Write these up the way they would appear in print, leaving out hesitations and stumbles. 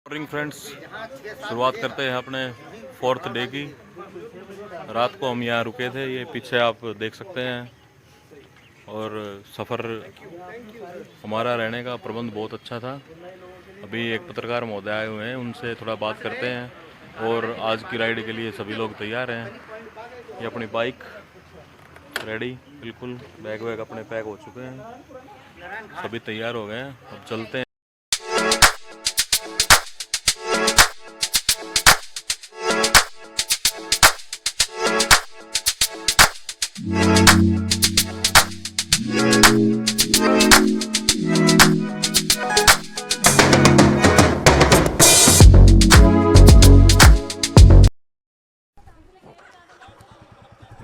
Morning friends, शुरुआत करते हैं अपने फोर्थ डे की। रात को हम यहाँ रुके थे, ये पीछे आप देख सकते हैं। और सफ़र हमारा रहने का प्रबंध बहुत अच्छा था। अभी एक पत्रकार महोदय आए हुए हैं, उनसे थोड़ा बात करते हैं। और आज की राइड के लिए सभी लोग तैयार हैं। ये अपनी बाइक रेडी, बिल्कुल बैग वैग अपने पैक हो चुके हैं, सभी तैयार हो गए हैं। अब चलते हैं।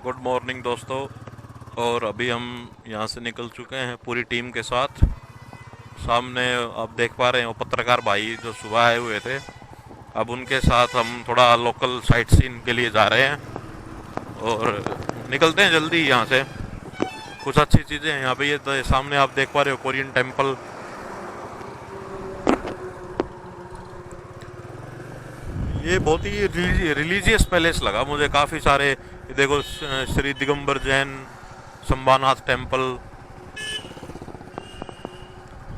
गुड मॉर्निंग दोस्तों। और अभी हम यहाँ से निकल चुके हैं पूरी टीम के साथ। सामने आप देख पा रहे हैं वो पत्रकार भाई जो सुबह आए हुए थे। अब उनके साथ हम थोड़ा लोकल साइट सीन के लिए जा रहे हैं और निकलते हैं जल्दी यहाँ से। कुछ अच्छी चीज़ें हैं यहाँ पे। ये तो सामने आप देख पा रहे हो कोरियन टेम्पल। ये बहुत ही रिलीजियस पैलेस लगा मुझे। काफ़ी सारे, ये देखो श्री दिगंबर जैन संबानाथ टेम्पल,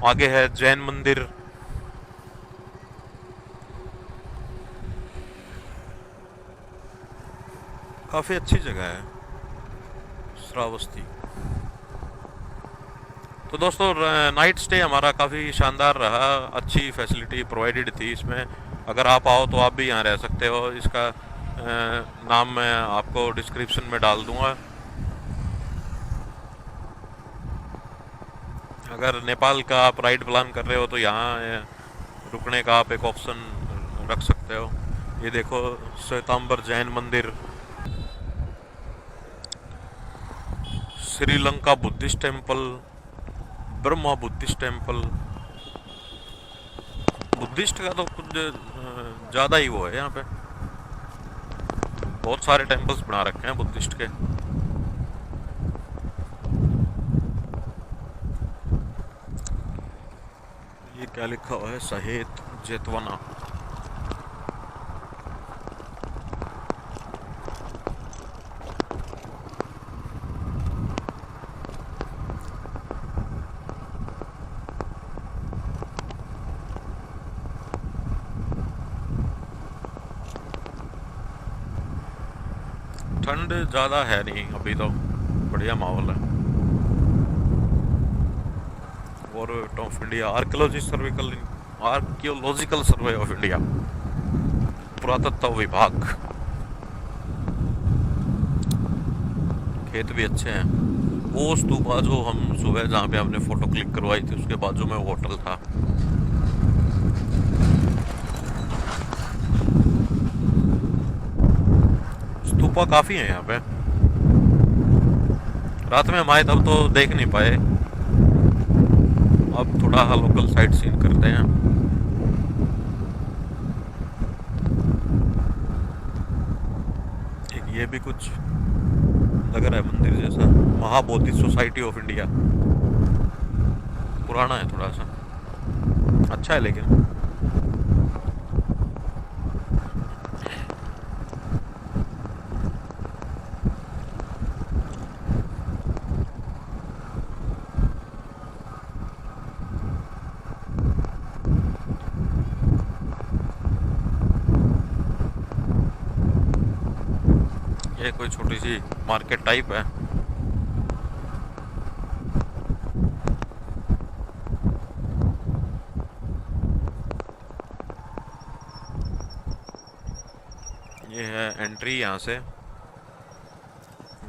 आगे है जैन मंदिर। काफ़ी अच्छी जगह है श्रावस्ती। तो दोस्तों नाइट स्टे हमारा काफ़ी शानदार रहा। अच्छी फैसिलिटी प्रोवाइडेड थी इसमें। अगर आप आओ तो आप भी यहाँ रह सकते हो। इसका नाम मैं आपको डिस्क्रिप्शन में डाल दूंगा। अगर नेपाल का आप राइड प्लान कर रहे हो तो यहाँ रुकने का आप एक ऑप्शन रख सकते हो। ये देखो श्वेतांबर जैन मंदिर, Sri Lanka Buddhist temple, Brahma Buddhist temple. Buddhist का तो कुछ ज़्यादा ही वो है यहाँ पे। बहुत सारे टेम्पल्स बना रखे हैं बुद्धिस्ट के। ये क्या लिखा हुआ है? सहेत जेतवना। ठंड ज़्यादा है नहीं अभी तो, बढ़िया माहौल है। Government of India archaeological survey of India, पुरातत्व विभाग। खेत भी अच्छे हैं। वो स्तूपा जो हम सुबह जहाँ पे हमने फोटो क्लिक करवाई थी उसके बाजू में होटल था। स्तूपा काफी है यहाँ पे। रात में हम आए तब तो देख नहीं पाए। अब थोड़ा लोकल साइट सीन करते हैं। एक ये भी कुछ लग रहा है मंदिर जैसा, महाबोधि सोसाइटी ऑफ इंडिया। पुराना है थोड़ा सा, अच्छा है लेकिन। ये कोई छोटी सी मार्केट टाइप है। ये है एंट्री यहाँ से।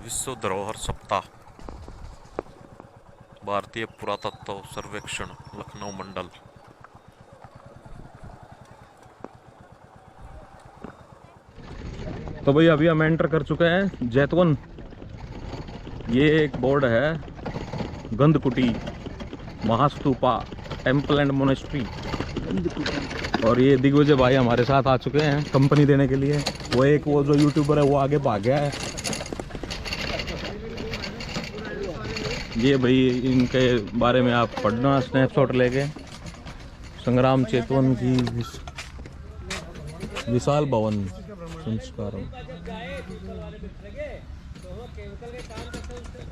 विश्व धरोहर सप्ताह, भारतीय पुरातत्व सर्वेक्षण, लखनऊ मंडल। तो भाई अभी हम एंटर कर चुके हैं जैतवन। ये एक बोर्ड है, गंधकुटी महास्तूपा टेम्पल एंड मोनेस्ट्री। और ये दिग्विजय भाई हमारे साथ आ चुके हैं कंपनी देने के लिए। वो जो यूट्यूबर है वो आगे भाग गया है। ये भाई इनके बारे में आप पढ़ना स्नैपशॉट लेके। संग्राम चेतवन की विशाल भवन संस्कारम।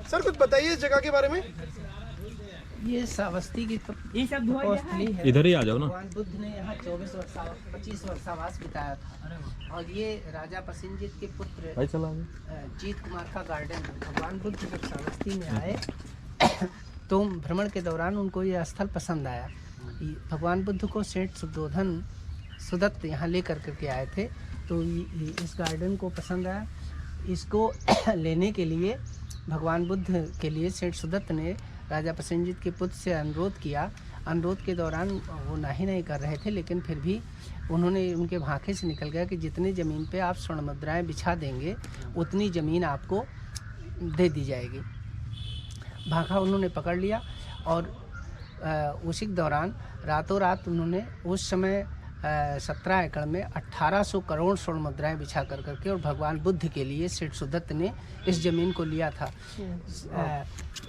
सर कुछ बताइए इस जगह के बारे में। ये श्रावस्ती की तपोस्थली है। इधर ही आ जाओ ना। भगवान बुद्ध ने यहाँ 25 वर्षावास बिताया था। और ये राजा प्रसेनजीत के पुत्र जीत कुमार का गार्डन है। भगवान बुद्ध जब श्रावस्ती में आए तो भ्रमण के दौरान उनको ये स्थल पसंद आया। भगवान बुद्ध को सेठ शुद्धोधन सुदत्त यहाँ लेकर करके आए थे, तो इस गार्डन को पसंद आया। इसको लेने के लिए भगवान बुद्ध के लिए सेठ सुदत्त ने राजा प्रसेनजीत के पुत्र से अनुरोध किया। अनुरोध के दौरान वो नहीं कर रहे थे, लेकिन फिर भी उन्होंने उनके भांखे से निकल गया कि जितनी ज़मीन पे आप स्वर्ण मुद्राएं बिछा देंगे उतनी ज़मीन आपको दे दी जाएगी। भांखा उन्होंने पकड़ लिया और उसी दौरान रातों रात उन्होंने उस समय 17 एकड़ में 1800 करोड़ स्वर्ण मुद्राएं बिछा करके और भगवान बुद्ध के लिए सेठ सुदत्त ने इस ज़मीन को लिया था।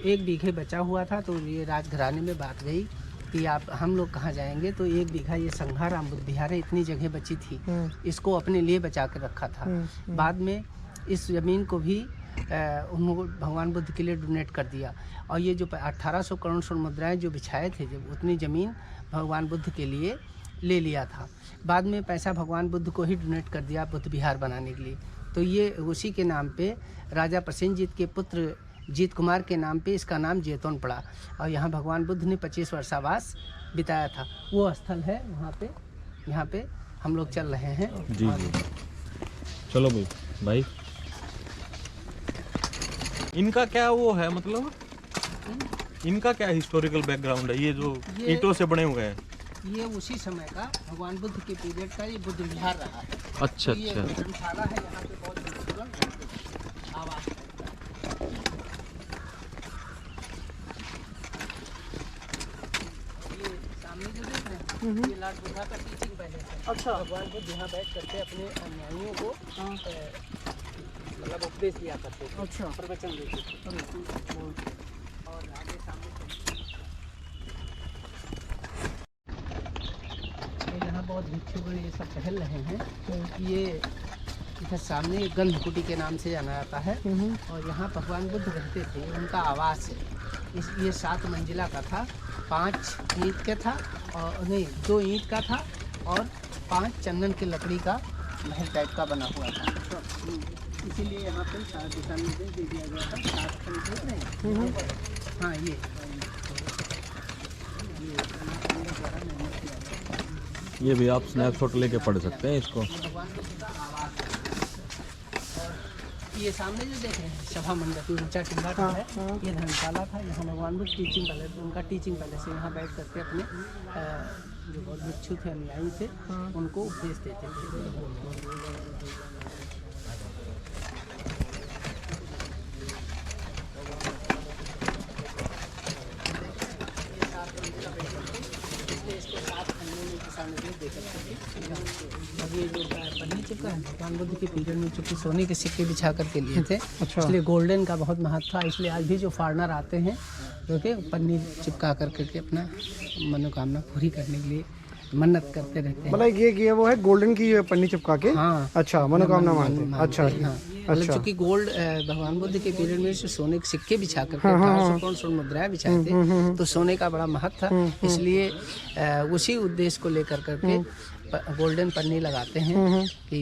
1 बीघे बचा हुआ था, तो ये राजघराने में बात गई कि आप हम लोग कहाँ जाएंगे, तो 1 बीघा ये संघाराम बुद्ध विहार है, इतनी जगह बची थी, इसको अपने लिए बचा कर रखा था। बाद में इस ज़मीन को भी उन्होंने भगवान बुद्ध के लिए डोनेट कर दिया। और ये जो 1800 करोड़ स्वर्ण मुद्राएं जो बिछाए थे, जब उतनी ज़मीन भगवान बुद्ध के लिए ले लिया था। बाद में पैसा भगवान बुद्ध को ही डोनेट कर दिया बुद्ध विहार बनाने के लिए। तो ये उसी के नाम पे राजा प्रसेनजीत के पुत्र जीत कुमार के नाम पे इसका नाम जैतून पड़ा। और यहाँ भगवान बुद्ध ने 25 वर्षावास बिताया था। वो स्थल है वहाँ पे, यहाँ पे हम लोग चल रहे हैं। जी चलो भाई। इनका क्या वो है, मतलब इनका क्या हिस्टोरिकल बैकग्राउंड है? ये जो ईंटों से बने हुए हैं, ये उसी समय का भगवान बुद्ध के पीरियड का ये बुद्ध विहार रहा है। अच्छा तो ये धर्मशाला है, यहाँ पे बहुत खूबसूरत आवास है। ये सामने जो देख रहे हैं ये लॉर्ड बुद्धा का टीचिंग पैलेस है। अच्छा। भगवान बुद्ध यहाँ बैठ करके अपने अनुयायियों को मतलब उपदेश दिया करते थे। अच्छा। प्रवचन देते थे। और आगे सामने बहुत भिक्षुगण ये सब टहल रहे हैं। ये इधर सामने गंधकुटी के नाम से जाना जाता है। और यहाँ भगवान बुद्ध रहते थे, उनका आवास है। ये 7 मंजिला का था, 5 ईंट का था और नहीं 2 ईंट का था और 5 चंदन की लकड़ी का महल टाइप का बना हुआ था। इसीलिए यहाँ पर 7 दिशा निर्देश दे दिया गया था। 7 खंड देख रहे हैं। हाँ ये भी आप स्नैपशॉट लेके पढ़ सकते हैं इसको। ये सामने जो देख रहे हैं सभा मंडप ऊंचा टिल्ला का है। ये धर्मशाला था, यहाँ भगवान बुद्ध टीचिंग पैलेस, उनका टीचिंग पैलेस है। यहाँ बैठ करके अपने जो बहुत भिक्षु थे, अनुयायी थे, उनको उपदेश देते थे। अब ये जो पन्नी चिपका है भगवान बुद्ध के पीरियड में चूँकि सोने के सिक्के बिछा करके लिए थे। अच्छा। इसलिए गोल्डन का बहुत महत्व था। इसलिए आज भी जो फॉरेनर आते हैं जो कि पन्नी चिपका करके अपना मनोकामना पूरी करने के लिए मन्नत करते रहते हैं। मतलब ये वो है गोल्डन की पन्नी चिपका के। हाँ। अच्छा, मनोकामना मानते हैं। अच्छा। हाँ। मतलब चूँकि गोल्ड भगवान बुद्ध के पीरियड में सोने के सिक्के बिछा करके 1800 करोड़ स्वर्ण मुद्राएं बिछाए थे, तो सोने का बड़ा महत्व था। इसलिए उसी उद्देश्य को लेकर करके गोल्डन पन्नी लगाते हैं कि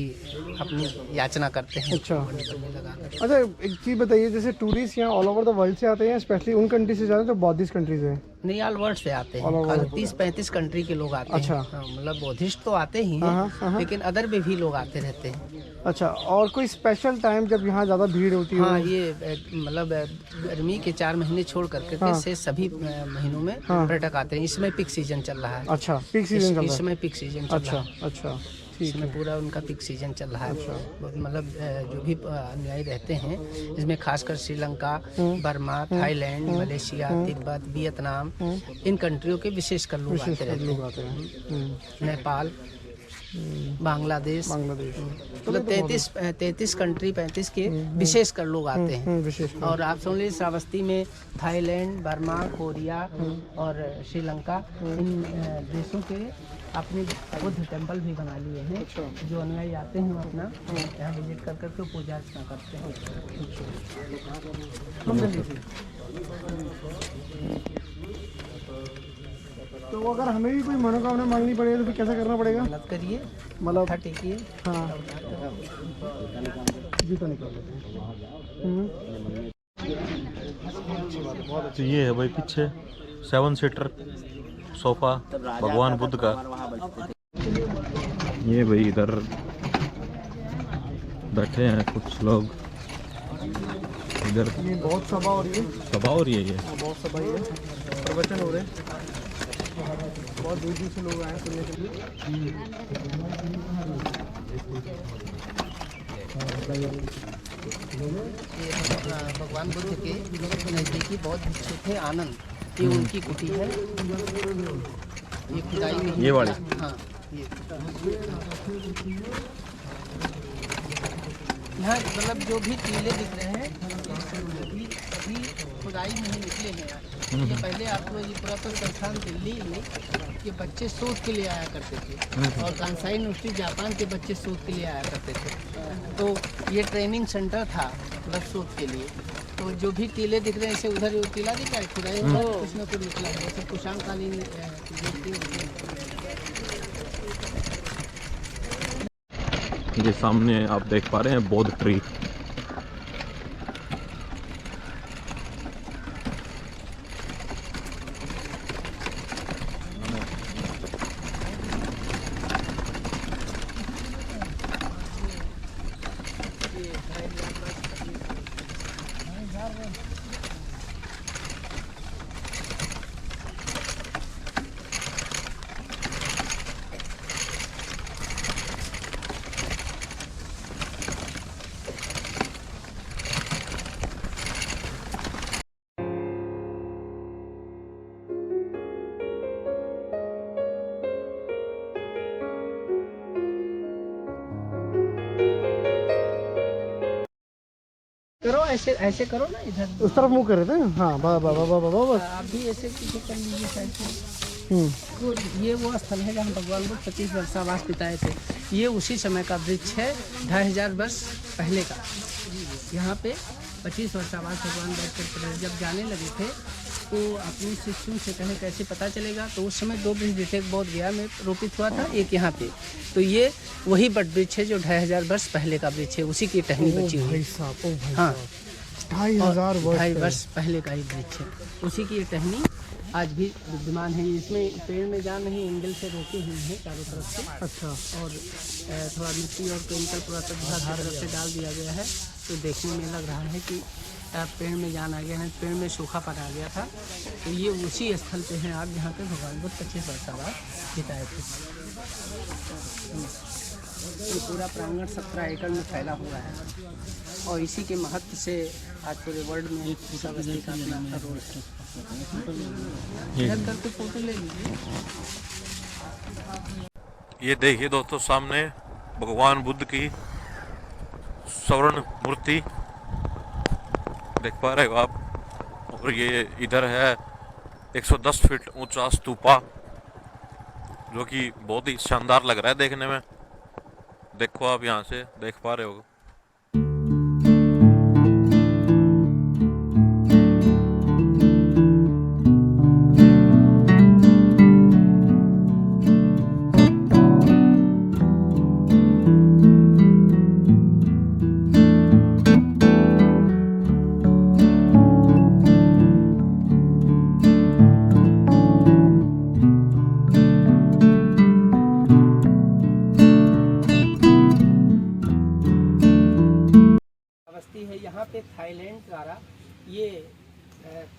अपनी याचना करते हैं। अच्छा। अच्छा, एक चीज़ बताइए, जैसे टूरिस्ट यहाँ ऑल ओवर द वर्ल्ड से आते हैं, स्पेशली उन कंट्री से जाते हैं जो बौद्धिस्ट कंट्रीज है? नहीं, ऑल वर्ल्ड से आते हैं। 30-35 कंट्री के लोग आते हैं। अच्छा। मतलब बौद्धिस्ट तो आते ही हैं, लेकिन अदर में भी लोग आते रहते हैं। अच्छा, और कोई स्पेशल टाइम जब यहाँ ज़्यादा भीड़ होती है? हाँ, ये मतलब गर्मी के 4 महीने छोड़ करके से सभी महीनों में पर्यटक आते हैं। इसमें पिक सीजन चल रहा है। अच्छा, पिक सीजन चल रहा है। इस समय पिक सीजन चल रहा है। अच्छा, इसमें पूरा उनका पिक सीजन चल रहा है। मतलब जो भी अनुयायी रहते हैं इसमें खासकर Sri Lanka, Burma, Thailand, Malaysia, Tibet, Vietnam, इन कंट्रियों के विशेषकर लोग आते रहते हैं। नेपाल, बांग्लादेश, बांग्लादेश, मतलब 33 कंट्री 35 के विशेष कर लोग आते हैं। विशेष और आप सुन लीजिए श्रावस्ती में थाईलैंड, बर्मा, कोरिया और श्रीलंका इन देशों के अपने बुद्ध टेम्पल भी बना लिए हैं। जो अनुयायी आते हैं वो अपना यहाँ विजिट कर करके पूजा अर्चना करते हैं। तो अगर हमें भी कोई मनोकामना मांगनी पड़े तो फिर कैसा करना पड़ेगा? मदद करिए, मतलब मत्था टेकिए। हाँ जी, तो निकल लेते हैं। तो ये है भाई पीछे 7 सीटर सोफा भगवान बुद्ध का। ये भाई इधर बैठे हैं कुछ लोग, इधर ये बहुत सभा हो रही है, सभा हो रही है। ये बहुत सभा ही है, प्रवचन हो रहे हैं, बहुत दूर दूर से लोग आए सुनने के लिए। भगवान बुद्ध के नज़दीकी बौद्ध भिक्षु थे आनंद, ये उनकी कुटी है। ये खुदाई में ये वाली? हाँ, ये यहाँ मतलब जो भी टीले दिख रहे हैं अभी खुदाई में ही निकले हैं यार। ये पहले आपको ये पुरातन संस्थान दिल्ली में ये बच्चे शोध के लिए आया करते थे, और कांसाई यूनिवर्सिटी जापान के बच्चे शोध के लिए आया करते थे। तो ये ट्रेनिंग सेंटर था मतलब शोध के लिए। तो जो भी टीले दिख रहे हैं ऐसे उधर टीला दिख रहा है, खुदाई कुछ न कुछ निकला है। जैसे कुशाण कालीन ये सामने आप देख पा रहे हैं बौद्ध ट्री। करो, ऐसे ऐसे करो ना, इधर उस तरफ मुँह कर रहे थे। हाँ, बा बा बा बा बा बस। आप भी ऐसे पीछे कर लीजिए साइड से। तो ये वो स्थल है जहाँ भगवान बुद्ध 25 वर्षावास बिताए थे। ये उसी समय का वृक्ष है, 2500 वर्ष पहले का। यहाँ पे 25 वर्षावास भगवान बुद्ध जब जाने लगे थे तो अपने शिष्यों से कहे कैसे पता चलेगा। तो उस समय 2 वृक्ष थे, बौद्ध गया में रोपित हुआ था, एक यहाँ पे। तो ये वही बट वृक्ष है जो 2500 वर्ष पहले का वृक्ष है, उसी की टहनी बची हुई है। हाँ, 2500 वर्ष पहले का ही वृक्ष है, उसी की ये टहनी आज भी विद्यमान है। इसमें पेड़ में जान नहीं, एंगल से रोके हुए हैं चारों तरफ से। अच्छा। और थोड़ा मिट्टी और केमिकल पुरातत्व विभाग की तरफ से डाल दिया गया है, तो देखने में लग रहा है कि पेड़ में जान आ गया है, पेड़ में सूखापन आ गया था। तो ये उसी स्थल पे हैं आप जहाँ पे भगवान बुद्ध 25 वर्षावास बिताए थे। ये पूरा प्रांगण 17 एकड़ में फैला हुआ है, और इसी के महत्व से आज पूरे वर्ल्ड में इसका अपना रोल है। करके फोटो ले लीजिए। ये देखिए दोस्तों, सामने भगवान बुद्ध की स्वर्ण मूर्ति देख पा रहे हो आप। और ये इधर है 110 फीट ऊंचा स्तूपा, जो कि बहुत ही शानदार लग रहा है देखने में। देखो आप यहाँ से देख पा रहे हो। है यहाँ पे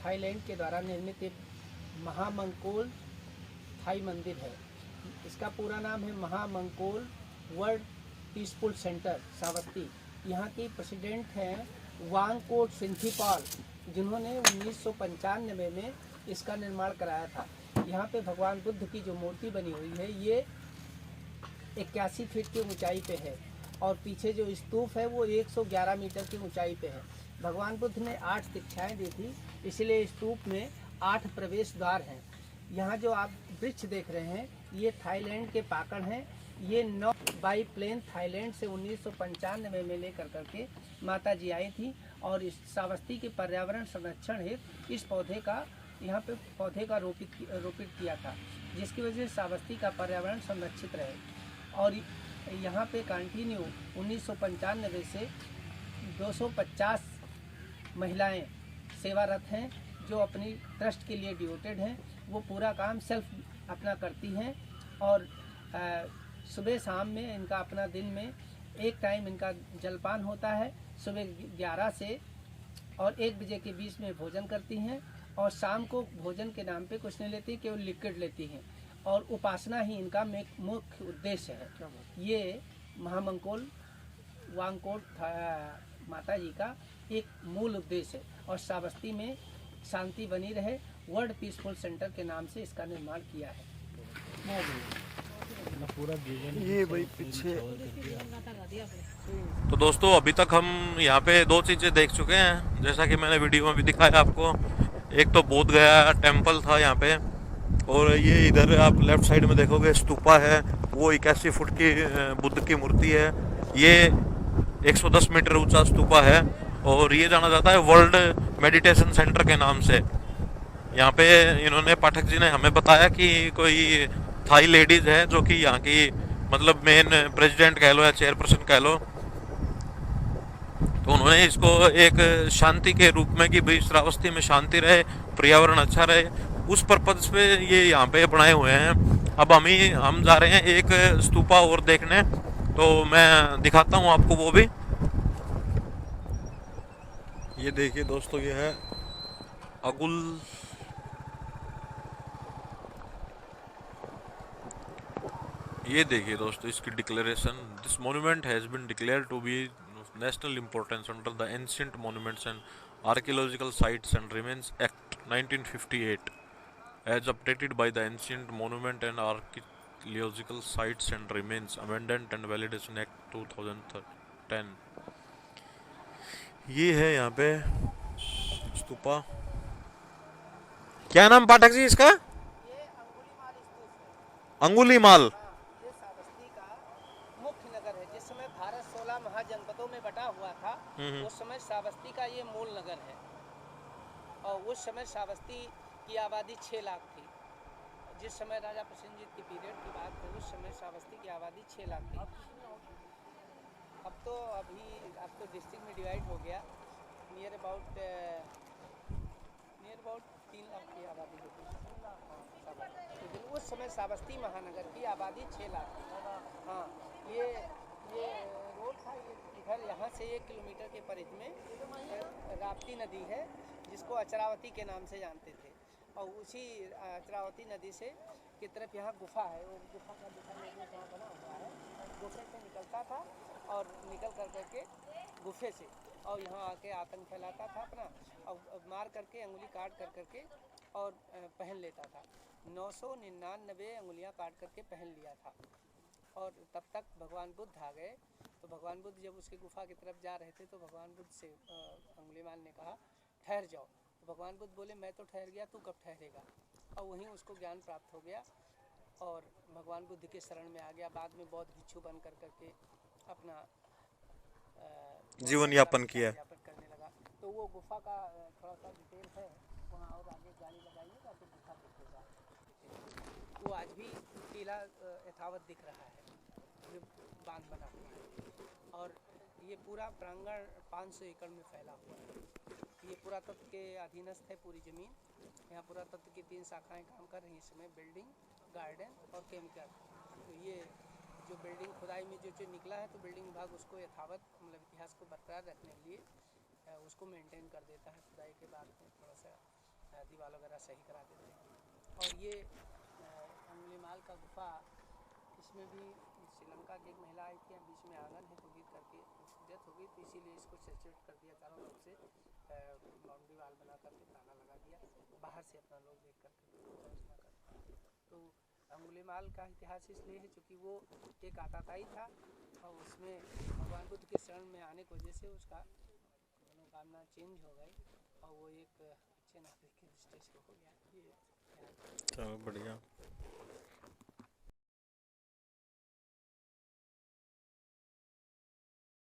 थाईलैंड के द्वारा निर्मित एक महामंकोल थाई मंदिर है। इसका पूरा नाम है महामंकोल वर्ल्ड पीसफुल सेंटर श्रावस्ती। यहाँ की प्रेसिडेंट हैं वांगकोट सिंथिपाल, जिन्होंने 1995 में इसका निर्माण कराया था। यहाँ पे भगवान बुद्ध की जो मूर्ति बनी हुई है, ये 81 फीट की ऊंचाई पे है और पीछे जो स्तूप है वो 111 मीटर की ऊंचाई पे है। भगवान बुद्ध ने 8 शिक्षाएं दी थी, इसलिए स्तूप में 8 प्रवेश द्वार हैं। यहाँ जो आप वृक्ष देख रहे हैं ये थाईलैंड के पाकड़ हैं। ये 9 बाई प्लेन थाईलैंड से 1995 में लेकर करके माता जी आई थी और इस श्रावस्ती के पर्यावरण संरक्षण हेतु इस पौधे का यहाँ पे पौधे का रोपित किया था, जिसकी वजह से श्रावस्ती का पर्यावरण संरक्षित रहे। और यहाँ पे कंटिन्यू 1995 से 250 महिलाएं सेवारत हैं जो अपनी ट्रस्ट के लिए डिवोटेड हैं। वो पूरा काम सेल्फ अपना करती हैं और सुबह शाम में इनका अपना दिन में एक टाइम इनका जलपान होता है। सुबह 11 से और 1 बजे के बीच में भोजन करती हैं और शाम को भोजन के नाम पे कुछ नहीं लेती, केवल लिक्विड लेती हैं और उपासना ही इनका मुख्य उद्देश्य है। ये महामंगल वांगकोट माता जी का एक मूल उद्देश्य है और श्रावस्ती में शांति बनी रहे, वर्ल्ड पीसफुल सेंटर के नाम से इसका निर्माण किया है। ये भाई पीछे। तो दोस्तों अभी तक हम यहाँ पे 2 चीज़ें देख चुके हैं, जैसा कि मैंने वीडियो में भी दिखाया आपको। एक तो बोध गया टेम्पल था यहाँ पे, और ये इधर आप लेफ्ट साइड में देखोगे स्तूपा है, वो 81 फुट की बुद्ध की मूर्ति है। ये 110 मीटर ऊंचा स्तूपा है और ये जाना जाता है वर्ल्ड मेडिटेशन सेंटर के नाम से। यहाँ पे इन्होंने पाठक जी ने हमें बताया कि कोई थाई लेडीज है जो कि यहाँ की मतलब मेन प्रेसिडेंट कह लो या चेयरपर्सन कह लो, तो उन्होंने इसको एक शांति के रूप में कि भाई श्रावस्ती में शांति रहे, पर्यावरण अच्छा रहे, उस पर्पज पे ये यहाँ पे बनाए हुए हैं। अब हम जा रहे हैं एक स्तूपा और देखने, तो मैं दिखाता हूँ आपको वो भी। ये देखिए दोस्तों, ये है अगुल ये देखिए दोस्तों इसकी declaration. This monument has been declared to be national importance under the ancient monuments and archaeological sites and remains act 1958 as updated by the ancient monument and archaeological sites and remains amendment and validation act 2010। ये है यहाँ पे स्तूपा। क्या नाम पाठक जी इसका? अंगुलीमाल। ये श्रावस्ती का मुख्य नगर है। जिस समय भारत 16 महाजनपदों में बटा हुआ था उस समय श्रावस्ती का ये मूल नगर है और उस समय श्रावस्ती की आबादी 6 लाख थी। जिस समय राजा प्रसेनजीत की पीरियड की बात है उस समय श्रावस्ती की आबादी 6 लाख थी। अब तो डिस्ट्रिक्ट में डिवाइड हो गया, नियर अबाउट 3 लाख की आबादी होती है। उस समय श्रावस्ती महानगर की आबादी 6 लाख थी। हाँ, ये रोड था, ये इधर यहाँ से 1 किलोमीटर के परिधि में राप्ती नदी है जिसको अचरावती के नाम से जानते थे और उसी अचरावती नदी से की तरफ यहाँ गुफा है। वो गुफा का दिशा निर्देश यहाँ बना हुआ है। गुफे से निकलता था और निकल करके गुफे से और यहाँ आके आतंक फैलाता था अपना और मार करके अंगुली काट करके और पहन लेता था। 999 अंगुलियाँ काट करके पहन लिया था और तब तक भगवान बुद्ध आ गए। तो भगवान बुद्ध जब उसकी गुफा की तरफ जा रहे थे तो भगवान बुद्ध से अंगुलीमाल ने कहा ठहर जाओ। तो भगवान बुद्ध बोले मैं तो ठहर गया, तू कब ठहरेगा? और वहीं उसको ज्ञान प्राप्त हो गया और भगवान बुद्ध के शरण में आ गया। बाद में बौद्ध भिक्षु बन करके अपना जीवन यापन करने लगा। तो वो गुफा का थोड़ा सा डिटेल है वहाँ, और आगे गाड़ी लगाइएगा तो गुफा दिखेगा। वो आज भी टीला यथावत दिख रहा है जो बांध बना हुआ है और ये पूरा प्रांगण 500 एकड़ में फैला हुआ है। ये पुरातत्व के अधीनस्थ है पूरी ज़मीन। यहाँ पुरातत्व की 3 शाखाएं काम कर रही हैं इसमें, बिल्डिंग, गार्डन और केमिकल। तो ये जो बिल्डिंग खुदाई में जो निकला है तो बिल्डिंग विभाग उसको यथावत मतलब इतिहास को बरकरार रखने के लिए उसको मेंटेन कर देता है। खुदाई के बाद में थोड़ा सा दीवार वगैरह सही करा देते हैं। और ये अंगुलीमाल का गुफा, इसमें भी श्रीलंका की एक महिला आई थी, बीच में आंगन है तो गिर करके डेथ हो गई, तो इसीलिए इसको सेचुरेट कर दिया चारों तरफ से, बाउंड्री वाल बना करके ताला लगा दिया, बाहर से अपना लोग देख करके तो अंगुलीमाल का इतिहास इसलिए है क्योंकि वो एक आताताई था और उसमें भगवान बुद्ध के शरण में आने की वजह से उसका मनोकामना चेंज हो गई और वो एक अच्छे नागरिक के दृष्टि से हो गया। ये चलो बढ़िया।